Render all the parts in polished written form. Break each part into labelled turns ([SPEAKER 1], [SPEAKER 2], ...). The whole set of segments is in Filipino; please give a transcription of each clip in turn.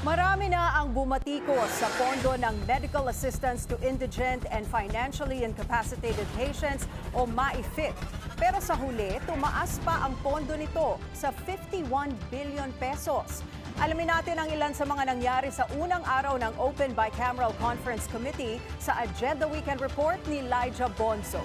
[SPEAKER 1] Marami na ang bumatikos sa pondo ng Medical Assistance to Indigent and Financially Incapacitated Patients o MAIFIP. Pero sa huli, tumaas pa ang pondo nito sa 51 billion pesos. Alamin natin ang ilan sa mga nangyari sa unang araw ng Open Bicameral Conference Committee sa Agenda Weekend Report ni Elijah Bonzo.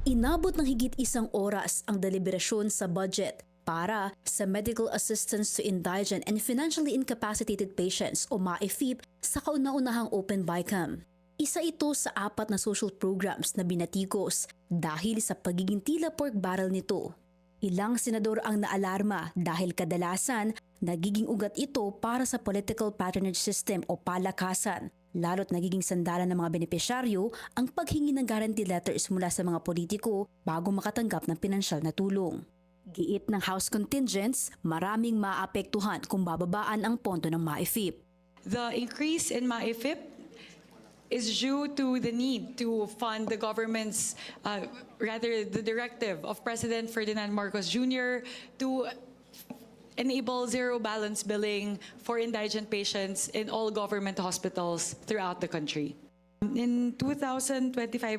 [SPEAKER 2] Inabot ng higit isang oras ang deliberasyon sa budget para sa Medical Assistance to Indigent and Financially Incapacitated Patients o MAIFIP sa kauna-unahang Open Bicam. Isa ito sa 4 na social programs na binatikos dahil sa pagiging tila pork barrel nito. Ilang senador ang naalarma dahil kadalasan nagiging ugat ito para sa political patronage system o palakasan, lalo't nagiging sandalan ng mga benepisyaryo ang paghingi ng guarantee letters mula sa mga politiko bago makatanggap ng pinansyal na tulong. Giit ng House contingents, maraming maapektuhan kung bababaan ang pondo ng MAIFIP.
[SPEAKER 3] The increase in MAIFIP is due to the need to fund the government's, the directive of President Ferdinand Marcos Jr. to enable zero balance billing for indigent patients in all government hospitals throughout the country. In 2025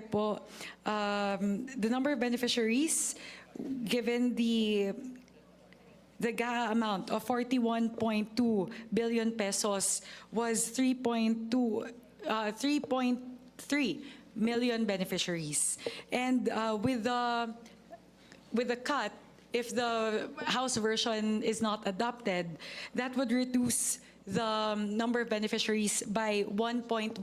[SPEAKER 3] po, the number of beneficiaries given the GAA amount of 41.2 billion pesos was 3.3 million beneficiaries. And with the cut, if the House version is not adopted, that would reduce the number of beneficiaries by 1.1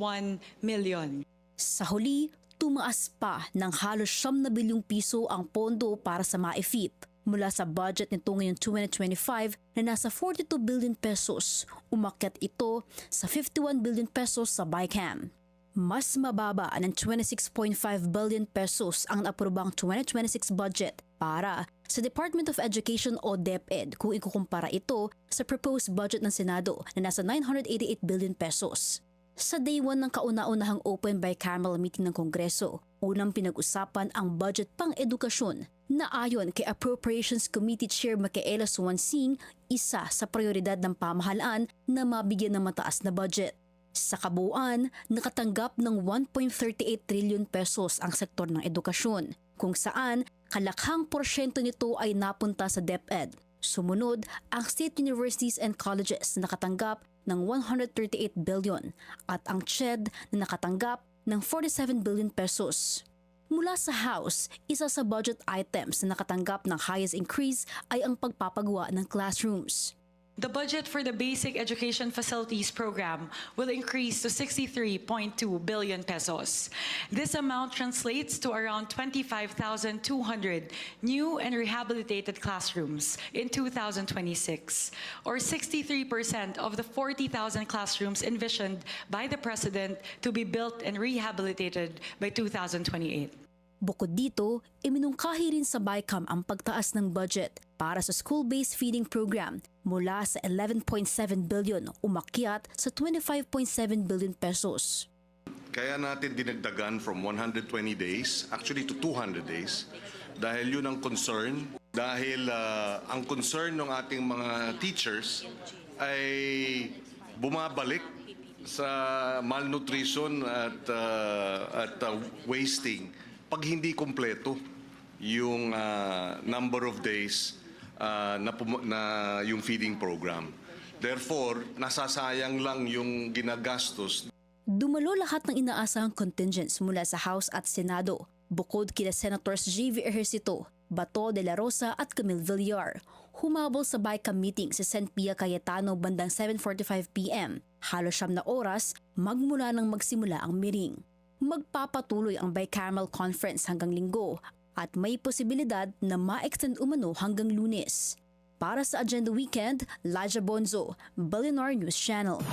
[SPEAKER 3] million.
[SPEAKER 2] Sa huli, tumaas pa ng halos 9 bilyong piso ang pondo para sa MAIFIP mula sa budget nito ngayong 2025 na nasa 42 billion pesos. Umakyat ito sa 51 billion pesos sa BICAM. Mas mababa ng 26.5 billion pesos ang naprobang 2026 budget para sa Department of Education o DepEd kung ikukumpara ito sa proposed budget ng Senado na nasa 988 billion pesos. Sa day 1 ng kauna-unahang Open Bicameral Meeting ng Kongreso, unang pinag-usapan ang budget pang-edukasyon na ayon kay Appropriations Committee Chair Micaela Suwansing, isa sa prioridad ng pamahalaan na mabigyan ng mataas na budget. Sa kabuuan, nakatanggap ng 1.38 trillion pesos ang sektor ng edukasyon, kung saan kalakhang porsyento nito ay napunta sa DepEd. Sumunod, ang state universities and colleges na nakatanggap ng 138 billion at ang CHED na nakatanggap ng 47 billion pesos. Mula sa House, isa sa budget items na nakatanggap ng highest increase ay ang pagpapagawa ng classrooms.
[SPEAKER 3] The budget for the Basic Education Facilities Program will increase to 63.2 billion pesos. This amount translates to around 25,200 new and rehabilitated classrooms in 2026, or 63% of the 40,000 classrooms envisioned by the President to be built and rehabilitated by 2028.
[SPEAKER 2] Bukod dito, iminungkahi rin sa BICAM ang pagtaas ng budget para sa school-based feeding program mula sa 11.7 billion umakyat sa 25.7 billion pesos.
[SPEAKER 4] Kaya natin dinagdagan from 120 days, actually to 200 days, dahil yun ang concern. Dahil ang concern ng ating mga teachers ay bumabalik sa malnutrition at wasting pag hindi kumpleto yung number of days na yung feeding program. Therefore, nasasayang lang yung ginagastos.
[SPEAKER 2] Dumalo lahat ng inaasahang contingents mula sa House at Senado, bukod kina Senators J.V. Ejercito, Bato de la Rosa at Camille Villar. Humabol sa BICAM meeting sa St. Pia Cayetano bandang 7:45 p.m. Halos 9 na oras magmula nang magsimula ang meeting. Magpapatuloy ang bicameral conference hanggang Linggo at may posibilidad na ma-extend umano hanggang Lunes. Para sa Agenda Weekend, Elijah Bonzo, Billionaire News Channel.